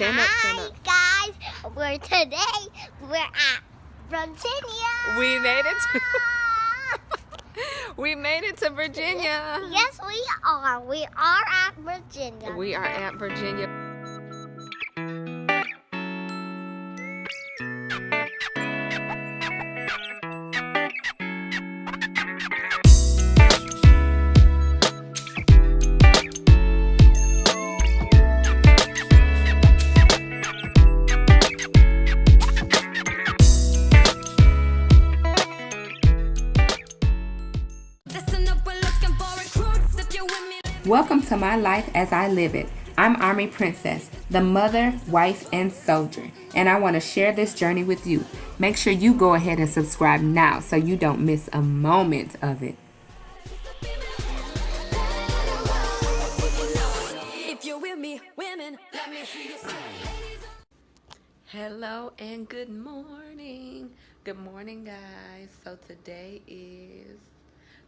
Stand up, stand up. Hi, guys. We're at Virginia. We made it to We made it to Virginia. Yes, we are. We are at Virginia. We are at Virginia. Welcome to my life as I live it. I'm Army Princess, the mother, wife, and soldier, and I want to share this journey with you. Make sure you go ahead and subscribe now so you don't miss a moment of it. If you're with me, women, let me hear you say. Hello and good morning. Good morning, guys. So today is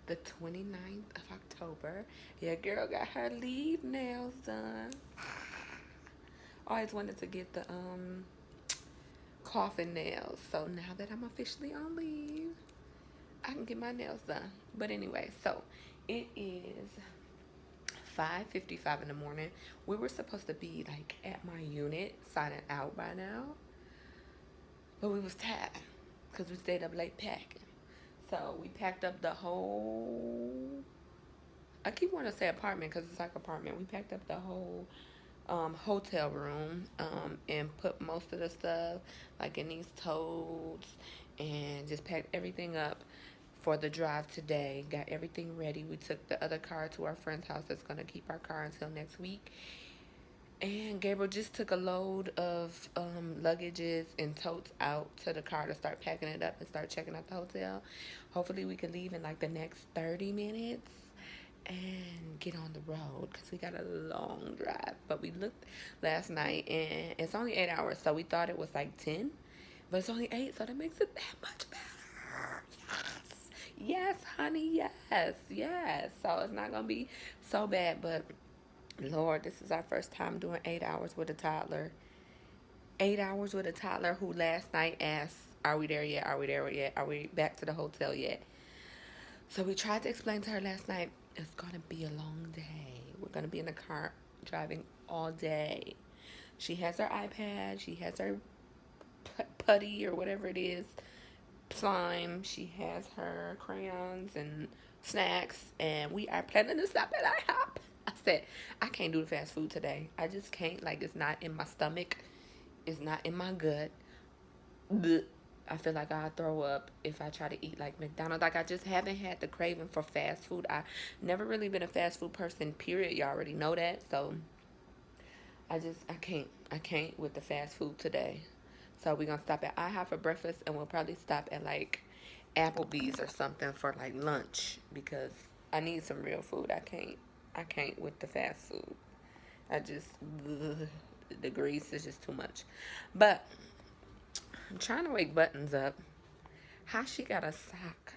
the 29th of October. Yeah, girl got her leave nails done. Always wanted to get the coffin nails. So now that I'm officially on leave, I can get my nails done. But anyway, so it is 5:55 in the morning. We were supposed to be like at my unit signing out by now, but we was tired because we stayed up late packing. So we packed up the whole, I keep wanting to say apartment because it's like apartment. We packed up the whole hotel room and put most of the stuff like in these totes and just packed everything up for the drive today. Got everything ready. We took the other car to our friend's house that's going to keep our car until next week. And Gabriel just took a load of luggages and totes out to the car to start packing it up and start checking out the hotel. Hopefully we can leave in like the next 30 minutes and get on the road because we got a long drive. But we looked last night and it's only 8 hours, so we thought it was like 10, but it's only 8, so that makes it that much better. Yes, honey, yes. So it's not gonna be so bad, but Lord, this is our first time doing 8 hours with a toddler. 8 hours with a toddler who last night asked, are we there yet? Are we there yet? Are we back to the hotel yet? So we tried to explain to her last night, it's going to be a long day. We're going to be in the car driving all day. She has her iPad. She has her putty or whatever it is, slime. She has her crayons and snacks. And we are planning to stop at IHOP. I said, I can't do the fast food today. I just can't. Like, it's not in my stomach. It's not in my gut. Blech. I feel like I'll throw up if I try to eat like McDonald's. Like, I just haven't had the craving for fast food. I never really been a fast food person, period. You already know that. So, I can't with the fast food today. So, we're going to stop at IHOP for breakfast. And we'll probably stop at, like, Applebee's or something for, like, lunch. Because I need some real food. I can't with the fast food. The grease is just too much. But I'm trying to wake Buttons up. How she got a sock?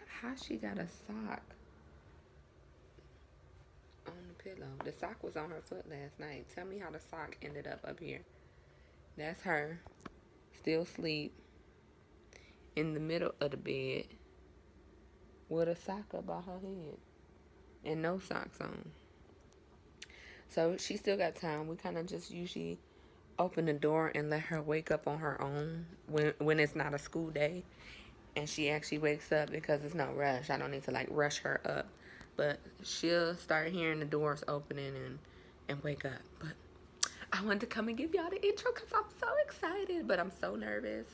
On the pillow. The sock was on her foot last night. Tell me how the sock ended up here. That's her. Still asleep. In the middle of the bed. With a sock above her head. And no socks on. So she still got time. We kind of just usually open the door and let her wake up on her own when it's not a school day. And she actually wakes up because it's no rush. I don't need to like rush her up. But she'll start hearing the doors opening and wake up. But I wanted to come and give y'all the intro because I'm so excited. But I'm so nervous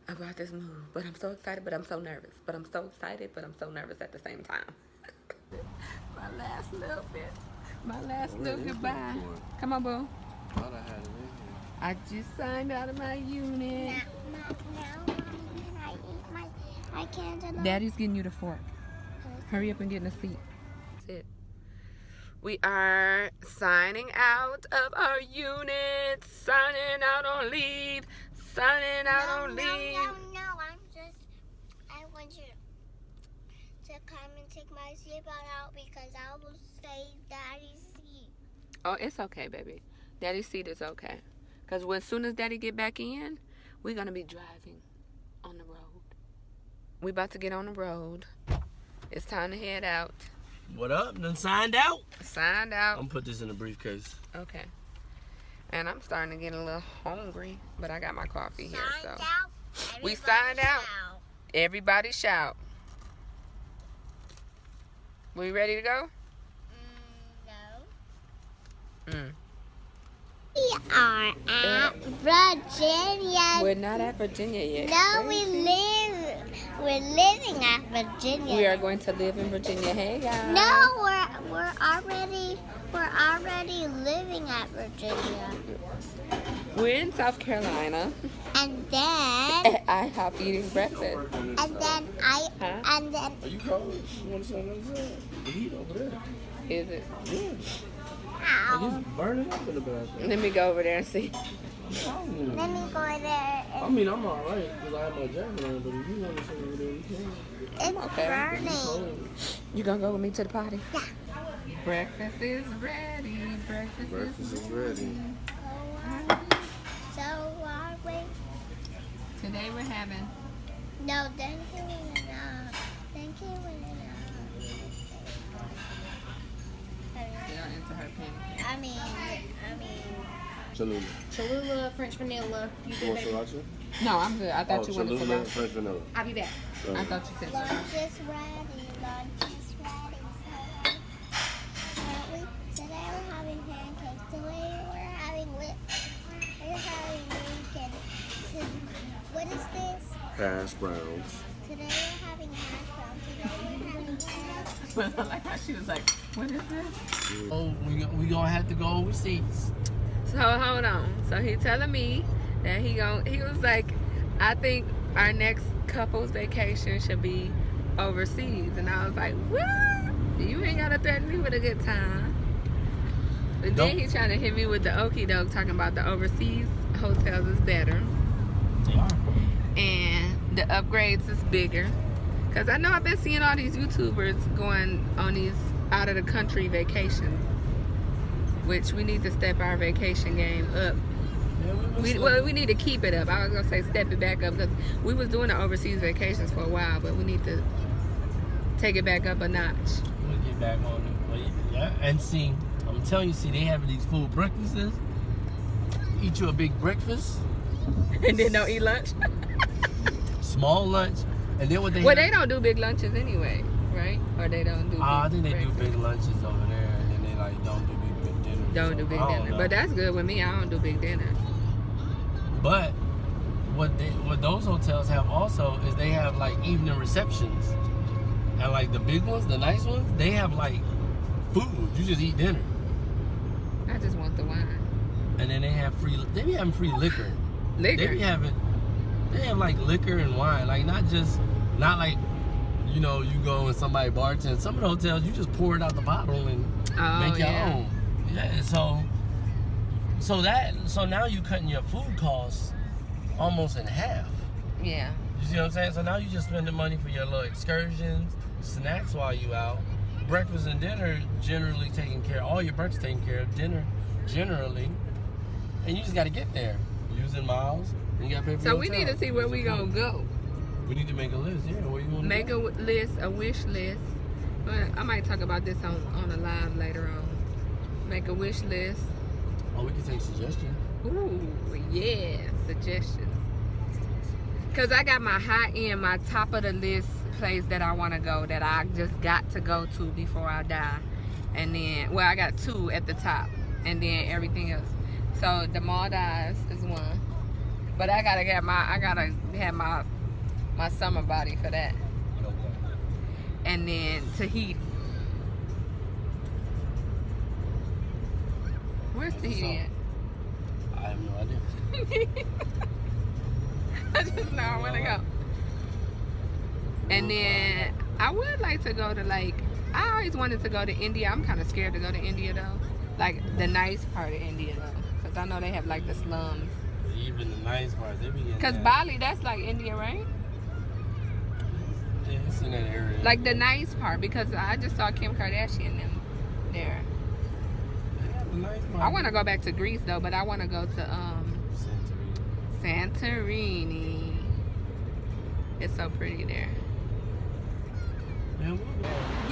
about this move. But I'm so excited, but I'm so nervous. But I'm so excited, but I'm so nervous at the same time. My last little bit. My last little goodbye. Come on, boo. Thought I had it in here. I just signed out of my unit. Now, Mommy, can I eat my cantaloupe? Daddy's getting you the fork. Hurry up and get in the seat. That's it. We are signing out of our unit. Signing out on leave. Signing out on leave. No. I want you to come and take my seatbelt out because I will save Daddy's seat. Oh, it's okay, baby. Daddy's seat is okay. Because as soon as Daddy get back in, we're going to be driving on the road. We about to get on the road. It's time to head out. What up? Done signed out? Signed out. I'm gonna put this in a briefcase. Okay. And I'm starting to get a little hungry, but I got my coffee here, so. Signed out. We Everybody signed out. shout. Everybody shout. We ready to go? No. Mm. We are at Virginia. We're not at Virginia yet. No, Crazy. we're living at Virginia. We are going to live in Virginia. Hey, guys. No, we're already living at Virginia. We're in South Carolina And then at IHOP eating breakfast. Huh? Are you cold? You want to say the heat over there? Is it? Yeah. Ow. It's burning up in the bathroom. Let me go over there and see. Let me go there. I mean, I'm alright because I have my jacket on, but if you want to sit over there, you can. It's okay. burning. You gonna go with me to the potty? Yeah. Breakfast is ready. Breakfast is ready. So are we? Today we're having. No, thank you enough. Thank you enough. Into her pancake. I mean. Cholula. Cholula, French vanilla. You You good, want baby? sriracha? No, I'm good. I thought you wanted Cholula, to. French vanilla. I'll be back. I thought you said Lunch so. is ready. Lunch is ready. So, today we're having pancakes. Today we're having bacon. What is this? Hash browns. Today we're having hash browns. Today we're having eggs. But I like how she was like, "What is this?" Oh, we gonna have to go overseas. So hold on. So he telling me that he was like, I think our next couple's vacation should be overseas, and I was like, what? You ain't gotta threaten me with a good time. But then he trying to hit me with the okie doke, talking about the overseas hotels is better They are. and the upgrades is bigger. Cause I know I've been seeing all these YouTubers going on these out of the country vacations, which we need to step our vacation game up. Yeah, We need to keep it up. I was gonna say step it back up because we was doing the overseas vacations for a while, but we need to take it back up a notch. We'll get back on it. But yeah, and see, I'm telling you, they have these full breakfasts. Eat you a big breakfast, And then don't eat lunch. small lunch, and then what they Well, have, they don't do big lunches anyway, right? Or they don't do. I big think they do breakfast. big lunches over there, and then they like don't do big dinners. Don't do So, big I don't dinner, know. but that's good with me. I don't do big dinner. But what those hotels have also is they have like evening receptions, and like the big ones, the nice ones, they have like food. You just eat dinner, I just want the wine. and then they have free. They be having free liquor. Liquor. They have like liquor and wine, like not like you know you go and somebody bartend. Some of the hotels you just pour it out the bottle and make your yeah. own. Yeah, so now you cutting your food costs almost in half. Yeah. You see what I'm saying? So now you just spending money for your little excursions, snacks while you out, breakfast and dinner generally taken care of, all your breakfast taken care of, dinner generally, and you just got to get there using miles. And you got to pay for So your we hotel. need to see where we gonna go. We need to make a list. Yeah, where you want to Make go? a list, a wish list. I might talk about this on a live later on. Make a wish list. Oh, we can take suggestions. Ooh, yeah, suggestions. Cause I got my high end, my top of the list place that I want to go that I just got to go to before I die, and then I got 2 at the top, and then everything else. So the Maldives is one, but I gotta have my summer body for that, Okay. and then Tahiti. Where's Tahiti at? I have no idea. I just know I want to go. And then I would like to go to I always wanted to go to India. I'm kind of scared to go to India though. Like the nice part of India though. Because I know they have like the slums. Even the nice parts, they be getting Because that. Bali, that's like India, right? Yeah, it's in that area. Like the nice part. Because I just saw Kim Kardashian them there. They have the nice part. I want to go back to Greece though, but I want to go to Santorini. It's so pretty there. Man, what?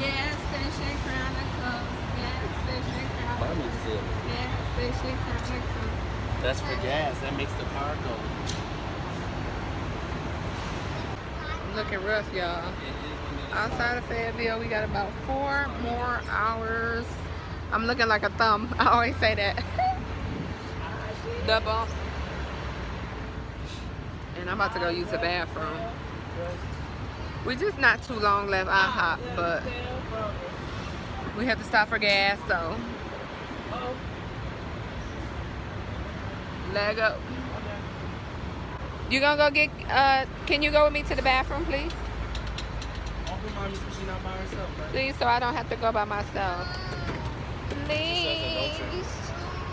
Gas station Chronicles. Gas station Chronicles. Mommy said. Gas station Chronicles. That's for gas. That makes the car go. Looking rough, y'all. Outside of Fayetteville, we got about 4 more hours. I'm looking like a thumb. I always say that. Double. And I'm about to go use the bathroom. We just not too long left IHOP, but we have to stop for gas, so let go. You gonna go get, can you go with me to the bathroom, please? Open mommy so she's not by herself, right? Please, so I don't have to go by myself. Please.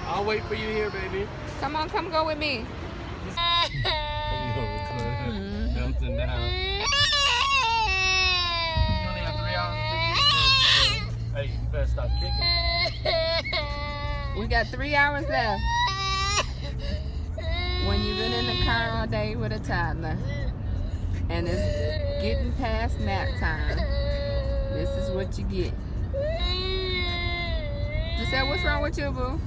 I'll wait for you here, baby. Come on, come go with me. Bouncing down. You only have 3 hours to take. Hey, you better stop kicking. We got 3 hours left. When you've been in the car all day with a toddler and it's getting past nap time, this is what you get. Giselle, what's wrong with you, boo?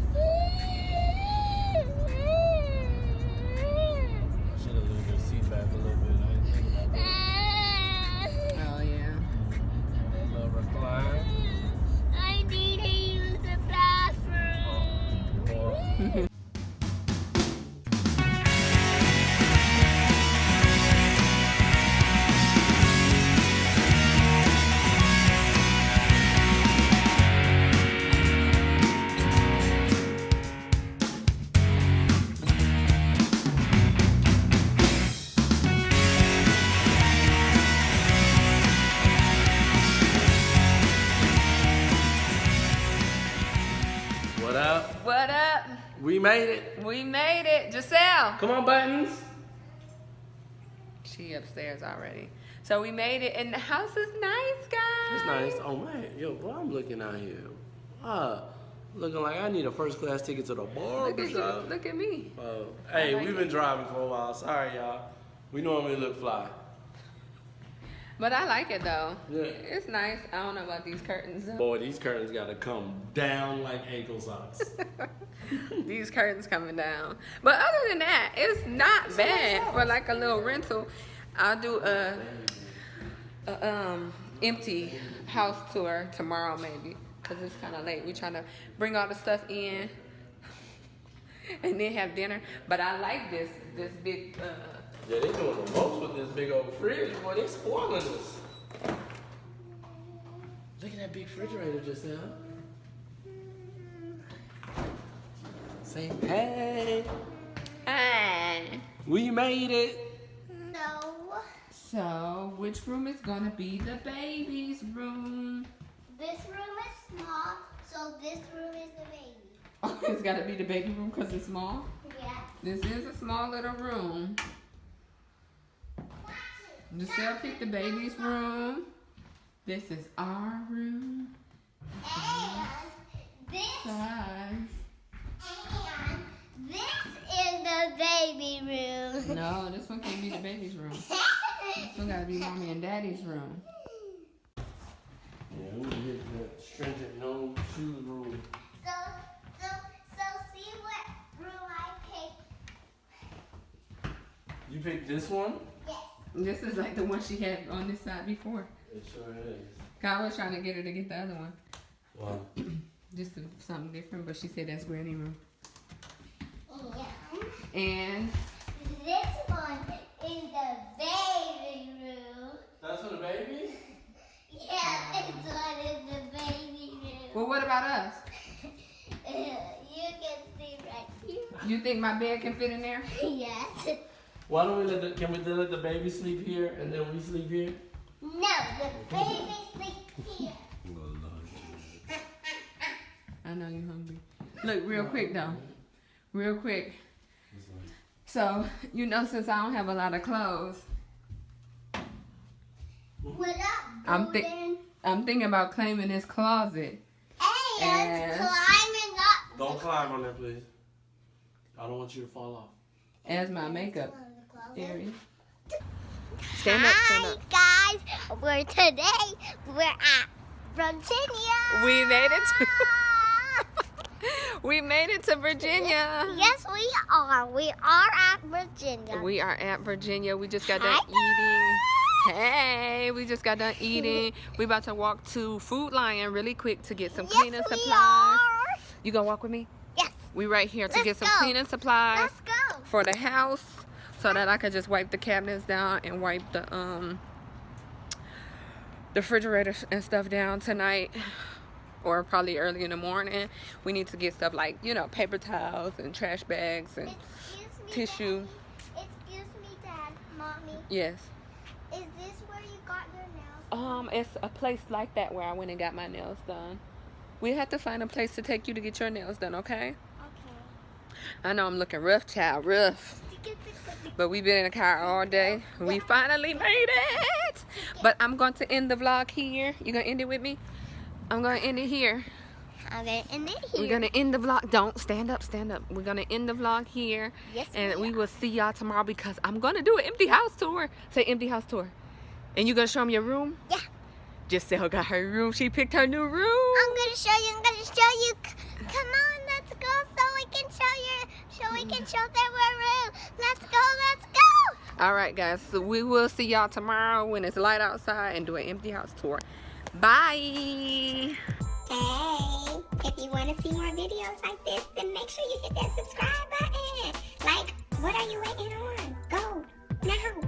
Should have moved your seat back a little bit. I didn't think about that. Oh, yeah. Little recline. I need to use the bathroom. What up? What up? We made it. We made it. Giselle. Come on, Buttons. She upstairs already. So we made it, and the house is nice, guys. It's nice. Oh, man. Yo, boy, I'm looking out here. Looking like I need a first class ticket to the Look at you. barbershop. Look at me. Hey, I like we've been driving for a while. Sorry, y'all. We normally look fly. But I like it, though. Yeah. It's nice. I don't know about these curtains, though. Boy, these curtains gotta come down like ankle socks. These curtains coming down. But other than that, it's not bad for like a little rental. I'll do a empty house tour tomorrow maybe, cause it's kind of late. We trying to bring all the stuff in and then have dinner. But I like this big. Yeah, they doing the most with this big old fridge. Boy, they spoiling us. Look at that big refrigerator just now. Say hey. Hey. We made it. No. So, which room is gonna be the baby's room? This room is small, so this room is the baby. Oh, it's gotta be the baby room because it's small. Yeah. This is a small little room. Giselle picked the baby's room. This is our room. And this is the baby room. No, this one can't be the baby's room. This one gotta be mommy and daddy's room. Yeah, we hit that stringent no shoes rule. So see what room I picked. You picked this one? Yes. This is like the one she had on this side before. It sure is. I was trying to get her to get the other one. Wow. Just something different, but she said that's granny room. Yeah. And This one is the baby room. That's for the baby? Yeah, this one is the baby room. well, what about us? You can see right here. You think my bed can fit in there? Yes. Why don't we let the baby sleep here and then we sleep here? No, the baby sleeps here. I know you're hungry. Look, real quick though. Real quick. So, you know, since I don't have a lot of clothes, What up, I'm Golden? thinking about claiming this closet. And And- climbing up. Don't climb on there, please. I don't want you to fall off. as my makeup area. Stand up, stand Hi up. guys, we're at Virginia. We made it to we made it to Virginia. Yes, we are. We are at Virginia. We are at Virginia. We just got Hi, done eating. Hey, we just got done eating. We about to walk to Food Lion really quick to get some cleaning Yes, we supplies. are. You gonna walk with me? Yes. We right here to Let's get some go. cleaning supplies Let's go. for the house, so that I could just wipe the cabinets down and wipe the refrigerator and stuff down tonight, or probably early in the morning. We need to get stuff like, you know, paper towels and trash bags and Excuse me, tissue. Daddy. Excuse me, Dad. Mommy. Yes. Is this where you got your nails? It's a place like that where I went and got my nails done. We have to find a place to take you to get your nails done, okay? Okay. I know I'm looking rough, child, rough. But we've been in the car all day. We finally made it. But I'm going to end the vlog here. You gonna end it with me? I'm gonna end it here. I'm gonna end it here. We're gonna end the vlog. Don't stand up, stand up. We're gonna end the vlog here. Yes, And we we will see y'all tomorrow, because I'm gonna do an empty house tour. Say empty house tour. And you gonna show me your room? Yeah. Just say, got her room. She picked her new room. I'm gonna show you. Come on, let's go so we can show them our room. Let's go. All right, guys. So we will see y'all tomorrow when it's light outside and do an empty house tour. Bye. Hey, if you want to see more videos like this, then make sure you hit that subscribe button. Like, what are you waiting on? Go now.